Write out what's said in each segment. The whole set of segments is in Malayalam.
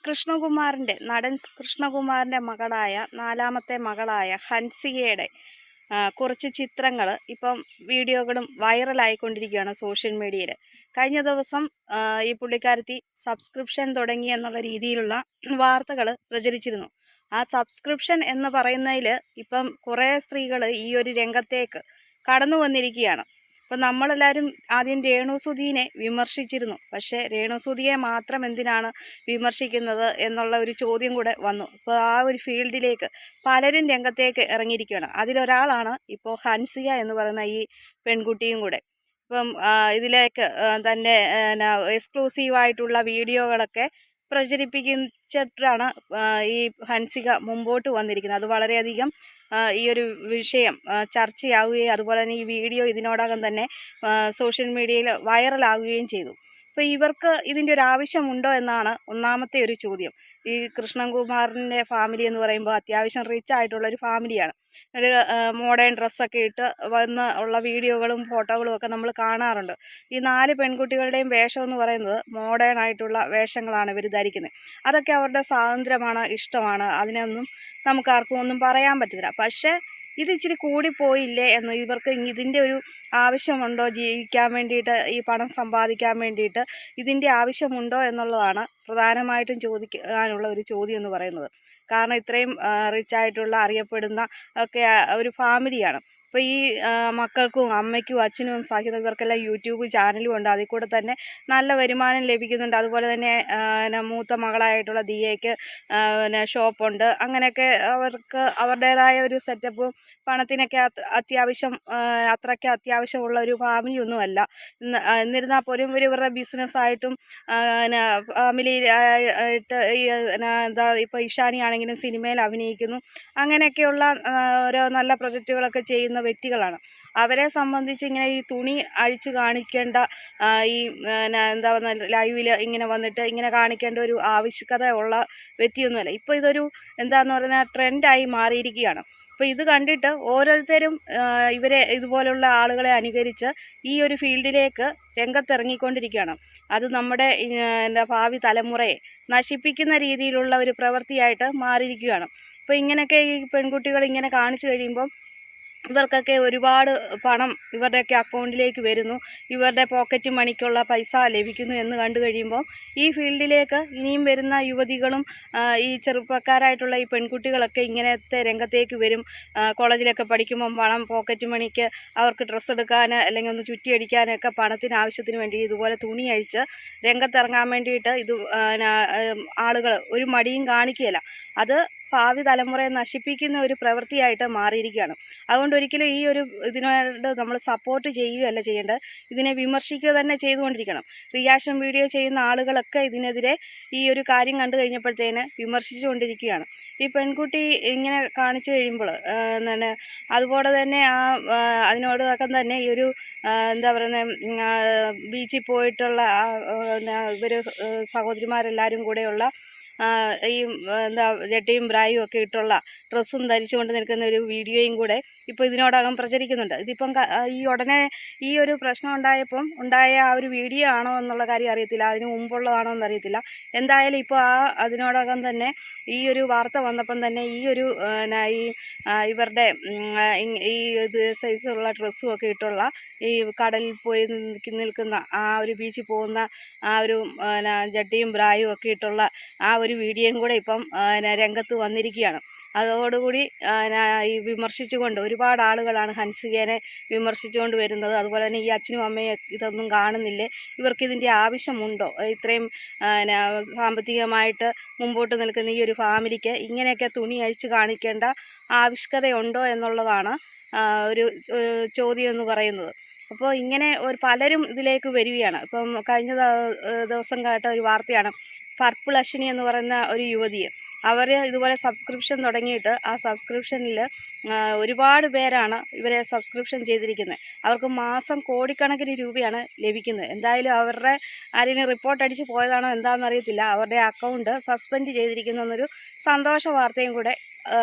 നടൻ കൃഷ്ണകുമാറിൻ്റെ മകളായ നാലാമത്തെ മകളായ ഹൻസികയുടെ കുറച്ച് ചിത്രങ്ങൾ ഇപ്പം വീഡിയോകളും വൈറലായിക്കൊണ്ടിരിക്കുകയാണ് സോഷ്യൽ മീഡിയയിൽ. കഴിഞ്ഞ ദിവസം ഈ പുള്ളിക്കാരത്തി സബ്സ്ക്രിപ്ഷൻ തുടങ്ങി എന്നുള്ള രീതിയിലുള്ള വാർത്തകൾ പ്രചരിച്ചിരുന്നു. ആ സബ്സ്ക്രിപ്ഷൻ എന്ന് പറയുന്നതിൽ ഇപ്പം കുറേ സ്ത്രീകൾ ഈ ഒരു രംഗത്തേക്ക് കടന്നു വന്നിരിക്കുകയാണ്. അപ്പോൾ നമ്മളെല്ലാവരും ആദ്യം രേണുസുധീനെ വിമർശിച്ചിരുന്നു. പക്ഷേ രേണുസുധിയെ മാത്രം എന്തിനാണ് വിമർശിക്കുന്നത് എന്നുള്ള ഒരു ചോദ്യം കൂടെ വന്നു. അപ്പോൾ ആ ഒരു ഫീൽഡിലേക്ക് പലരും രംഗത്തേക്ക് ഇറങ്ങിയിരിക്കുകയാണ്. അതിലൊരാളാണ് ഇപ്പോൾ ഹൻസിക എന്ന് പറയുന്ന ഈ പെൺകുട്ടിയും കൂടെ. ഇപ്പം ഇതിലേക്ക് തന്നെ എക്സ്ക്ലൂസീവായിട്ടുള്ള വീഡിയോകളൊക്കെ പ്രചരിപ്പിച്ചിട്ടാണ് ഈ ഹൻസിക മുമ്പോട്ട് വന്നിരിക്കുന്നത്. അത് വളരെയധികം ഈ ഒരു വിഷയം ചർച്ചയാവുകയും അതുപോലെ തന്നെ ഈ വീഡിയോ ഇതിനോടകം തന്നെ സോഷ്യൽ മീഡിയയിൽ വൈറലാവുകയും ചെയ്തു. അപ്പോൾ ഇവർക്ക് ഇതിൻ്റെ ഒരു ആവശ്യമുണ്ടോ എന്നാണ് ഒന്നാമത്തെ ഒരു ചോദ്യം. ഈ കൃഷ്ണകുമാറിൻ്റെ ഫാമിലി എന്ന് പറയുമ്പോൾ അത്യാവശ്യം റിച്ച് ആയിട്ടുള്ളൊരു ഫാമിലിയാണ്. ഒരു മോഡേൺ ഡ്രസ്സൊക്കെ ഇട്ട് വന്ന് ഉള്ള വീഡിയോകളും ഫോട്ടോകളും ഒക്കെ നമ്മൾ കാണാറുണ്ട്. ഈ 4 പെൺകുട്ടികളുടെയും വേഷം എന്ന് പറയുന്നത് മോഡേൺ ആയിട്ടുള്ള വേഷങ്ങളാണ് ഇവർ ധരിക്കുന്നത്. അതൊക്കെ അവരുടെ സ്വാതന്ത്ര്യമാണ്, ഇഷ്ടമാണ്. അതിനൊന്നും നമുക്കാർക്കും ഒന്നും പറയാൻ പറ്റില്ല. പക്ഷേ ഇത് ഇച്ചിരി കൂടിപ്പോയില്ലേ എന്ന്, ഇവർക്ക് ഇതിൻ്റെ ഒരു ആവശ്യമുണ്ടോ, ജീവിക്കാൻ വേണ്ടിയിട്ട് ഈ പണം സമ്പാദിക്കാൻ വേണ്ടിയിട്ട് ഇതിൻ്റെ ആവശ്യമുണ്ടോ എന്നുള്ളതാണ് പ്രധാനമായിട്ടും ചോദിക്കാനുള്ള ഒരു ചോദ്യം എന്ന് പറയുന്നത്. കാരണം ഇത്രയും റിച്ചായിട്ടുള്ള അറിയപ്പെടുന്ന ഒക്കെ ഒരു ഫാമിലിയാണ്. അപ്പോൾ ഈ മക്കൾക്കും അമ്മയ്ക്കും അച്ഛനും സഹിതം ഇവർക്കെല്ലാം യൂട്യൂബ് ചാനലും ഉണ്ട്. അതിൽ കൂടെ തന്നെ നല്ല വരുമാനം ലഭിക്കുന്നുണ്ട്. അതുപോലെ തന്നെ മൂത്ത മകളായിട്ടുള്ള ദിയയ്ക്ക് ഷോപ്പുണ്ട്. അങ്ങനെയൊക്കെ അവർക്ക് അവരുടേതായ ഒരു സെറ്റപ്പും പണത്തിനൊക്കെ അത്യാവശ്യം അത്രയ്ക്ക് അത്യാവശ്യമുള്ള ഒരു ഫാമിലിയൊന്നുമല്ല. എന്നിരുന്നാൽ പോലും ഇവരുടെ ബിസിനസ്സായിട്ടും ഫാമിലി ആയിട്ട് എന്താ ഇപ്പോൾ ഇഷാനി ആണെങ്കിലും സിനിമയിൽ അഭിനയിക്കുന്നു. അങ്ങനെയൊക്കെയുള്ള ഓരോ നല്ല പ്രൊജക്റ്റുകളൊക്കെ ചെയ്യുന്ന വ്യക്തികളാണ്. അവരെ സംബന്ധിച്ച് ഇങ്ങനെ ഈ തുണി അഴിച്ച് കാണിക്കേണ്ട ഈ എന്താ ലൈവിൽ ഇങ്ങനെ വന്നിട്ട് ഇങ്ങനെ കാണിക്കേണ്ട ഒരു ആവശ്യകത ഉള്ള വ്യക്തിയൊന്നുമല്ല. ഇപ്പോൾ ഇതൊരു എന്താണെന്ന് പറഞ്ഞാൽ ട്രെൻഡായി മാറിയിരിക്കുകയാണ്. അപ്പോൾ ഇത് കണ്ടിട്ട് ഓരോരുത്തരും ഇവരെ ഇതുപോലുള്ള ആളുകളെ അനുകരിച്ച് ഈ ഒരു ഫീൽഡിലേക്ക് രംഗത്തിറങ്ങിക്കൊണ്ടിരിക്കുകയാണ്. അത് നമ്മുടെ ഭാവി തലമുറയെ നശിപ്പിക്കുന്ന രീതിയിലുള്ള ഒരു പ്രവൃത്തിയായിട്ട് മാറിയിരിക്കുകയാണ്. അപ്പോൾ ഇങ്ങനെയൊക്കെ ഈ പെൺകുട്ടികൾ ഇങ്ങനെ കാണിച്ചു കഴിയുമ്പം ഇവർക്കൊക്കെ ഒരുപാട് പണം ഇവരുടെയൊക്കെ അക്കൗണ്ടിലേക്ക് വരുന്നു, ഇവരുടെ പോക്കറ്റ് മണിക്കുള്ള പൈസ ലഭിക്കുന്നു എന്ന് കണ്ടു കഴിയുമ്പോൾ ഈ ഫീൽഡിലേക്ക് ഇനിയും വരുന്ന യുവതികളും ഈ ചെറുപ്പക്കാരായിട്ടുള്ള ഈ പെൺകുട്ടികളൊക്കെ ഇങ്ങനത്തെ രംഗത്തേക്ക് വരും. കോളേജിലൊക്കെ പഠിക്കുമ്പം പണം പോക്കറ്റ് മണിക്ക് അവർക്ക് ഡ്രസ്സ് എടുക്കാൻ അല്ലെങ്കിൽ ഒന്ന് ചുറ്റിയടിക്കാനൊക്കെ പണത്തിന് ആവശ്യത്തിന് വേണ്ടി ഇതുപോലെ തുണി അഴിച്ച് രംഗത്തിറങ്ങാൻ വേണ്ടിയിട്ട് ആളുകൾ ഒരു മടിയും കാണിക്കുകയില്ല. അത് ഭാവി തലമുറയെ നശിപ്പിക്കുന്ന ഒരു പ്രവൃത്തിയായിട്ട് മാറിയിരിക്കുകയാണ്. അതുകൊണ്ട് ഒരിക്കലും ഈ ഒരു ഇതിനോട് നമ്മൾ സപ്പോർട്ട് ചെയ്യുകയല്ല ചെയ്യേണ്ടത്, ഇതിനെ വിമർശിക്കുക തന്നെ ചെയ്തുകൊണ്ടിരിക്കണം. റിയാക്ഷൻ വീഡിയോ ചെയ്യുന്ന ആളുകളൊക്കെ ഇതിനെതിരെ ഈ ഒരു കാര്യം കണ്ടു കഴിഞ്ഞപ്പോഴത്തേന് വിമർശിച്ചുകൊണ്ടിരിക്കുകയാണ്. ഈ പെൺകുട്ടി ഇങ്ങനെ കാണിച്ചു കഴിയുമ്പോൾ അതുപോലെ തന്നെ അതിനോടൊക്കെ തന്നെ ഈ ഒരു എന്താ പറയുന്നത് ബീച്ചിൽ പോയിട്ടുള്ള ഇവർ സഹോദരിമാരെല്ലാവരും കൂടെയുള്ള ഈ എന്താ ജട്ടിയും ബ്രായും ഒക്കെ ഇട്ടുള്ള ഡ്രസ്സും ധരിച്ചുകൊണ്ട് നിൽക്കുന്ന ഒരു വീഡിയോയും കൂടെ ഇപ്പോൾ ഇതിനോടകം പ്രചരിക്കുന്നുണ്ട്. ഇതിപ്പം ഈ ഉടനെ ഈ ഒരു പ്രശ്നം ഉണ്ടായ ആ ഒരു വീഡിയോ ആണോ എന്നുള്ള കാര്യം അറിയത്തില്ല, അതിന് മുമ്പുള്ളതാണോ എന്നറിയത്തില്ല. എന്തായാലും ഇപ്പോൾ അതിനോടകം തന്നെ ഈ ഒരു വാർത്ത വന്നപ്പം തന്നെ ഈ ഒരു ഇവരുടെ ഈ സൈസുള്ള ഡ്രസ്സും ഒക്കെ ഇട്ടുള്ള ഈ കടലിൽ പോയി നിൽക്കുന്ന ആ ഒരു ബീച്ചിൽ പോകുന്ന ആ ഒരു ജട്ടിയും ബ്രായും ഒക്കെ ഇട്ടുള്ള ആ ഒരു വീഡിയോയും കൂടെ ഇപ്പം രംഗത്ത് വന്നിരിക്കുകയാണ്. അതോടുകൂടി ഈ വിമർശിച്ചുകൊണ്ട് ഒരുപാട് ആളുകളാണ് ഹൻസികേനെ വിമർശിച്ചുകൊണ്ട് വരുന്നത്. അതുപോലെ തന്നെ ഈ അച്ഛനും അമ്മയും ഇതൊന്നും കാണുന്നില്ലേ, ഇവർക്കിതിൻ്റെ ആവശ്യമുണ്ടോ, ഇത്രയും സാമ്പത്തികമായിട്ട് മുമ്പോട്ട് നിൽക്കുന്ന ഈ ഒരു ഫാമിലിക്ക് ഇങ്ങനെയൊക്കെ തുണി അഴിച്ച് കാണിക്കേണ്ട ആവശ്യകതയുണ്ടോ എന്നുള്ളതാണ് ഒരു ചോദ്യം എന്ന് പറയുന്നത്. അപ്പോൾ ഇങ്ങനെ പലരും ഇതിലേക്ക് വരികയാണ്. ഇപ്പം കഴിഞ്ഞ ദിവസം കേട്ട ഒരു വാർത്തയാണ്, പർപ്പിൾ അശ്വിനി എന്ന് പറയുന്ന ഒരു യുവതിയെ അവർ ഇതുപോലെ സബ്സ്ക്രിപ്ഷൻ തുടങ്ങിയിട്ട് ആ സബ്സ്ക്രിപ്ഷനിൽ ഒരുപാട് പേരാണ് ഇവരെ സബ്സ്ക്രിപ്ഷൻ ചെയ്തിരിക്കുന്നത്. അവർക്ക് മാസം കോടിക്കണക്കിന് രൂപയാണ് ലഭിക്കുന്നത്. എന്തായാലും അവരുടെ ആരെങ്കിലും റിപ്പോർട്ട് അടിച്ച് പോയതാണോ എന്താണെന്ന് അറിയത്തില്ല, അവരുടെ അക്കൗണ്ട് സസ്പെൻഡ് ചെയ്തിരിക്കുന്ന എന്നൊരു സന്തോഷ വാർത്തയും കൂടെ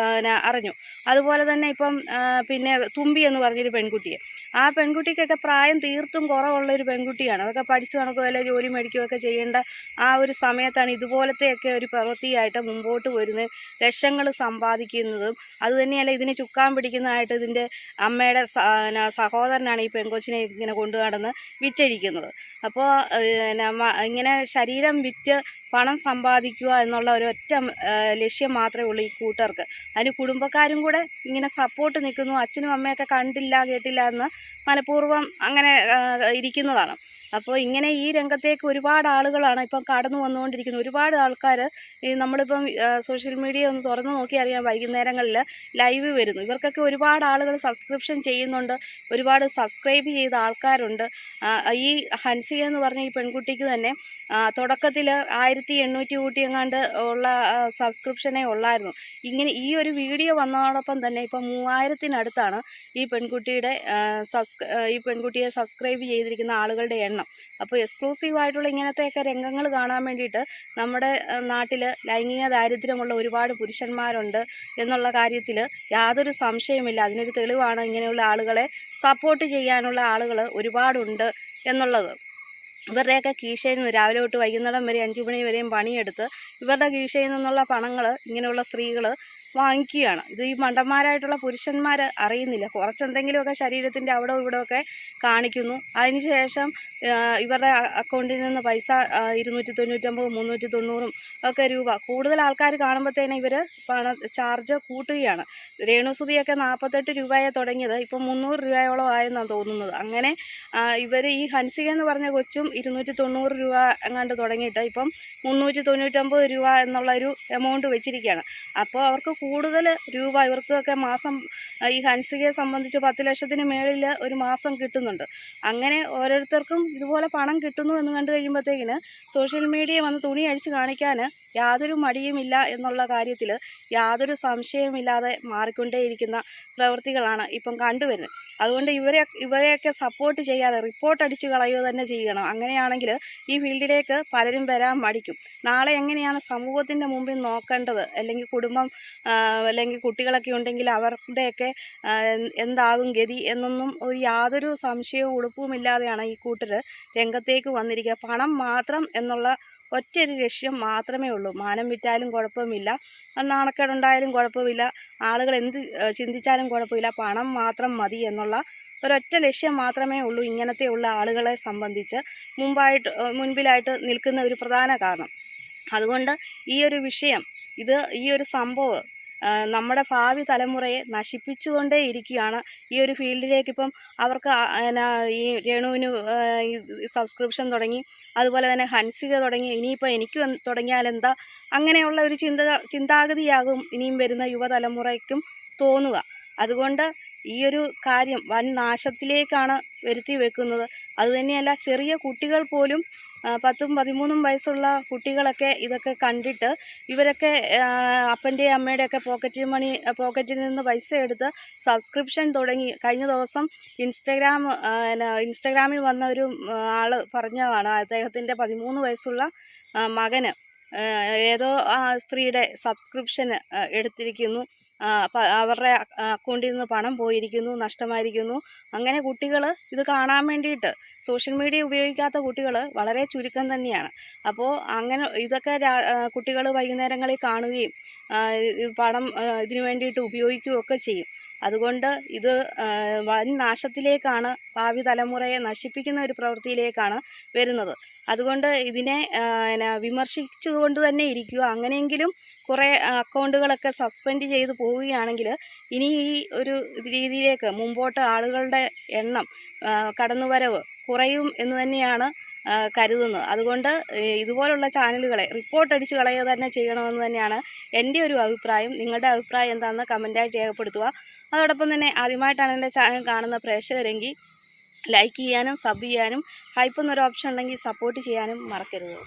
അറിഞ്ഞു. അതുപോലെ തന്നെ ഇപ്പം പിന്നെ തുമ്പി എന്ന് പറഞ്ഞൊരു പെൺകുട്ടിയെ, ആ പെൺകുട്ടിക്കൊക്കെ പ്രായം തീർത്തും കുറവുള്ളൊരു പെൺകുട്ടിയാണ്. അതൊക്കെ പഠിച്ചു നടക്കുകയോ അല്ലെങ്കിൽ ജോലി മേടിക്കുകയൊക്കെ ചെയ്യേണ്ട ആ ഒരു സമയത്താണ് ഇതുപോലത്തെയൊക്കെ ഒരു പ്രവൃത്തിയായിട്ട് മുമ്പോട്ട് വരുന്നത്, ലക്ഷങ്ങൾ സമ്പാദിക്കുന്നതും. അതുതന്നെയല്ല, ഇതിന് ചുക്കാൻ പിടിക്കുന്നതായിട്ട് ഇതിൻ്റെ അമ്മയുടെ സഹോദരനാണ് ഈ പെങ്കൊച്ചിനെ ഇങ്ങനെ കൊണ്ടു നടന്ന് വിറ്റഴിക്കുന്നത്. അപ്പോൾ ഇങ്ങനെ ശരീരം വിറ്റ് പണം സമ്പാദിക്കുക എന്നുള്ള ഒരൊറ്റ ലക്ഷ്യം മാത്രമേ ഉള്ളൂ ഈ കൂട്ടർക്ക്. അതിന് കുടുംബക്കാരും കൂടെ ഇങ്ങനെ സപ്പോർട്ട് നിൽക്കുന്നു. അച്ഛനും അമ്മയൊക്കെ കണ്ടില്ല കേട്ടില്ല എന്ന് മനഃപൂർവ്വം അങ്ങനെ ഇരിക്കുന്നതാണ്. അപ്പോൾ ഇങ്ങനെ ഈ രംഗത്തേക്ക് ഒരുപാട് ആളുകളാണ് ഇപ്പം കടന്നു വന്നുകൊണ്ടിരിക്കുന്നത്. ഒരുപാട് ആൾക്കാർ ഈ നമ്മളിപ്പം സോഷ്യൽ മീഡിയ ഒന്ന് തുറന്നു നോക്കി അറിയാം, വൈകുന്നേരങ്ങളിൽ ലൈവ് വരുന്നു. ഇവർക്കൊക്കെ ഒരുപാട് ആളുകൾ സബ്സ്ക്രിപ്ഷൻ ചെയ്യുന്നുണ്ട്, ഒരുപാട് സബ്സ്ക്രൈബ് ചെയ്ത ആൾക്കാരുണ്ട്. ഈ ഹൻസിക എന്ന് പറഞ്ഞ ഈ പെൺകുട്ടിക്ക് തന്നെ തുടക്കത്തിൽ 1800 കൂട്ടി എങ്ങാണ്ട് ഉള്ള സബ്സ്ക്രിപ്ഷനേ ഉള്ളായിരുന്നു. ഇങ്ങനെ ഈ ഒരു വീഡിയോ വന്നതോടൊപ്പം തന്നെ ഇപ്പം 3000-നടുത്താണ് ഈ പെൺകുട്ടിയെ സബ്സ്ക്രൈബ് ചെയ്തിരിക്കുന്ന ആളുകളുടെ എണ്ണം. അപ്പോൾ എക്സ്ക്ലൂസീവായിട്ടുള്ള ഇങ്ങനത്തെയൊക്കെ രംഗങ്ങൾ കാണാൻ വേണ്ടിയിട്ട് നമ്മുടെ നാട്ടിൽ ലൈംഗിക ദാരിദ്ര്യമുള്ള ഒരുപാട് പുരുഷന്മാരുണ്ട് എന്നുള്ള കാര്യത്തിൽ യാതൊരു സംശയമില്ല. അതിനൊരു തെളിവാണ് ഇങ്ങനെയുള്ള ആളുകളെ സപ്പോർട്ട് ചെയ്യാനുള്ള ആളുകൾ ഒരുപാടുണ്ട് എന്നുള്ളത്. ഇവരുടെയൊക്കെ കീശയിൽ നിന്ന് രാവിലെ തൊട്ട് വൈകുന്നേരം വരെ 5 മണി വരെയും പണിയെടുത്ത് ഇവരുടെ കീശയിൽ നിന്നുള്ള പണങ്ങൾ ഇങ്ങനെയുള്ള സ്ത്രീകൾ വാങ്ങിക്കുകയാണ്. ഇത് ഈ മണ്ടന്മാരായിട്ടുള്ള പുരുഷന്മാർ അറിയുന്നില്ല. കുറച്ചെന്തെങ്കിലുമൊക്കെ ശരീരത്തിൻ്റെ അവിടെ ഇവിടെയൊക്കെ കാണിക്കുന്നു. അതിനുശേഷം ഇവരുടെ അക്കൗണ്ടിൽ നിന്ന് പൈസ 299, 390 ഒക്കെ രൂപ കൂടുതൽ ആൾക്കാർ കാണുമ്പോഴത്തേനും ഇവർ ചാർജ് കൂട്ടുകയാണ്. രേണുസുതിയൊക്കെ 48 രൂപയെ തുടങ്ങിയത് ഇപ്പം 300 രൂപയോളം ആയെന്നാണ് തോന്നുന്നത്. അങ്ങനെ ഇവർ ഈ ഹൻസിക എന്ന് പറഞ്ഞ കൊച്ചും 290 രൂപ എങ്ങാണ്ട് തുടങ്ങിയിട്ട് ഇപ്പം 399 രൂപ എന്നുള്ളൊരു എമൗണ്ട് വെച്ചിരിക്കുകയാണ്. അപ്പോൾ അവർക്ക് കൂടുതൽ രൂപ ഇവർക്കൊക്കെ മാസം ഈ ഹൻസികയെ സംബന്ധിച്ച് 10 ലക്ഷത്തിന് മേളിൽ ഒരു മാസം കിട്ടുന്നുണ്ട്. അങ്ങനെ ഓരോരുത്തർക്കും ഇതുപോലെ പണം കിട്ടുന്നു എന്ന് കണ്ടു കഴിയുമ്പോഴത്തേക്കിന് സോഷ്യൽ മീഡിയ വന്ന് തുണി അഴിച്ച് കാണിക്കാൻ യാതൊരു മടിയുമില്ല എന്നുള്ള കാര്യത്തിൽ യാതൊരു സംശയമില്ലാതെ മാറിക്കൊണ്ടേയിരിക്കുന്ന പ്രവൃത്തികളാണ് ഇപ്പം കണ്ടുവരുന്നത്. അതുകൊണ്ട് ഇവരെയൊക്കെ സപ്പോർട്ട് ചെയ്യാതെ റിപ്പോർട്ട് അടിച്ച് കളയുക തന്നെ ചെയ്യണം. അങ്ങനെയാണെങ്കിൽ ഈ ഫീൽഡിലേക്ക് പലരും വരാൻ മടിക്കും. നാളെ എങ്ങനെയാണ് സമൂഹത്തിൻ്റെ മുമ്പിൽ നോക്കേണ്ടത്, അല്ലെങ്കിൽ കുടുംബം അല്ലെങ്കിൽ കുട്ടികളൊക്കെ ഉണ്ടെങ്കിൽ അവരുടെയൊക്കെ എന്താകും ഗതി എന്നൊന്നും യാതൊരു സംശയവും ഉളുപ്പുമില്ലാതെയാണ് ഈ കൂട്ടർ രംഗത്തേക്ക് വന്നിരിക്കുക. പണം മാത്രം എന്നുള്ള ഒറ്റൊരു ലക്ഷ്യം മാത്രമേ ഉള്ളൂ. മാനം വിറ്റാലും കുഴപ്പമില്ല, നാണക്കേടുണ്ടായാലും കുഴപ്പമില്ല, ആളുകൾ എന്ത് ചിന്തിച്ചാലും കുഴപ്പമില്ല, പണം മാത്രം മതി എന്നുള്ള ഒരൊറ്റ ലക്ഷ്യം മാത്രമേ ഉള്ളൂ ഇങ്ങനത്തെയുള്ള ആളുകളെ സംബന്ധിച്ച് മുൻപിലായിട്ട് നിൽക്കുന്ന ഒരു പ്രധാന കാരണം. അതുകൊണ്ട് ഈ ഒരു വിഷയം, ഈ ഒരു സംഭവം നമ്മുടെ ഭാവി തലമുറയെ നശിപ്പിച്ചുകൊണ്ടേ ഇരിക്കുകയാണ്. ഈ ഒരു ഫീൽഡിലേക്ക് ഇപ്പം അവർക്ക് ഈ രേണുവിന് സബ്സ്ക്രിപ്ഷൻ തുടങ്ങി, അതുപോലെ തന്നെ ഹൻസിക തുടങ്ങി, ഇനിയിപ്പോൾ എനിക്ക് തുടങ്ങിയാലെന്താ, അങ്ങനെയുള്ള ഒരു ചിന്താഗതിയാകും ഇനിയും വരുന്ന യുവതലമുറയ്ക്കും തോന്നുക. അതുകൊണ്ട് ഈ ഒരു കാര്യം വൻ നാശത്തിലേക്കാണ് വരുത്തി വെക്കുന്നത്. അതുതന്നെയല്ല, ചെറിയ കുട്ടികൾ പോലും 10ഉം 13ഉം വയസ്സുള്ള കുട്ടികളൊക്കെ ഇതൊക്കെ കണ്ടിട്ട് ഇവരൊക്കെ അപ്പൻ്റെയും അമ്മയുടെയൊക്കെ പോക്കറ്റിൽ നിന്ന് പൈസ എടുത്ത് സബ്സ്ക്രിപ്ഷൻ തുടങ്ങി. കഴിഞ്ഞ ദിവസം ഇൻസ്റ്റഗ്രാമിൽ വന്ന ഒരു ആൾ പറഞ്ഞതാണ്, അദ്ദേഹത്തിൻ്റെ 13 വയസ്സുള്ള മകന് ഏതോ സ്ത്രീയുടെ സബ്സ്ക്രിപ്ഷൻ എടുത്തിരിക്കുന്നു, അവരുടെ അക്കൗണ്ടിൽ നിന്ന് പണം പോയിരിക്കുന്നു, നഷ്ടമായിരിക്കുന്നു. അങ്ങനെ കുട്ടികൾ ഇത് കാണാൻ വേണ്ടിയിട്ട് സോഷ്യൽ മീഡിയ ഉപയോഗിക്കാത്ത കുട്ടികൾ വളരെ ചുരുക്കം തന്നെയാണ്. അപ്പോൾ അങ്ങനെ ഇതൊക്കെ കുട്ടികൾ വൈകുന്നേരങ്ങളിൽ കാണുകയും പണം ഇതിനു വേണ്ടിയിട്ട് ഉപയോഗിക്കുകയൊക്കെ ചെയ്യും. അതുകൊണ്ട് ഇത് വൻ നാശത്തിലേക്കാണ്, ഭാവി തലമുറയെ നശിപ്പിക്കുന്ന ഒരു പ്രവൃത്തിയിലേക്കാണ് വരുന്നത്. അതുകൊണ്ട് ഇതിനെ വിമർശിച്ചുകൊണ്ട് തന്നെ ഇരിക്കുക. അങ്ങനെയെങ്കിലും കുറേ അക്കൗണ്ടുകളൊക്കെ സസ്പെൻഡ് ചെയ്ത് പോവുകയാണെങ്കിൽ ഇനി ഈ ഒരു രീതിയിലേക്ക് മുമ്പോട്ട് ആളുകളുടെ എണ്ണം, കടന്നുവരവ് കുറയും എന്ന് തന്നെയാണ് കരുതുന്നത്. അതുകൊണ്ട് ഇതുപോലുള്ള ചാനലുകളെ റിപ്പോർട്ട് അടിച്ച് കളയുക തന്നെ ചെയ്യണമെന്ന് തന്നെയാണ് എൻ്റെ ഒരു അഭിപ്രായം. നിങ്ങളുടെ അഭിപ്രായം എന്താണെന്ന് കമൻറ്റായിട്ട് രേഖപ്പെടുത്തുക. അതോടൊപ്പം തന്നെ ആദ്യമായിട്ടാണ് എൻ്റെ ചാനൽ കാണുന്ന പ്രേക്ഷകരെങ്കിൽ ലൈക്ക് ചെയ്യാനും സബ് ചെയ്യാനും ഹൈപ്പ് എന്നൊരു ഓപ്ഷൻ ഉണ്ടെങ്കിൽ സപ്പോർട്ട് ചെയ്യാനും മറക്കരുത്.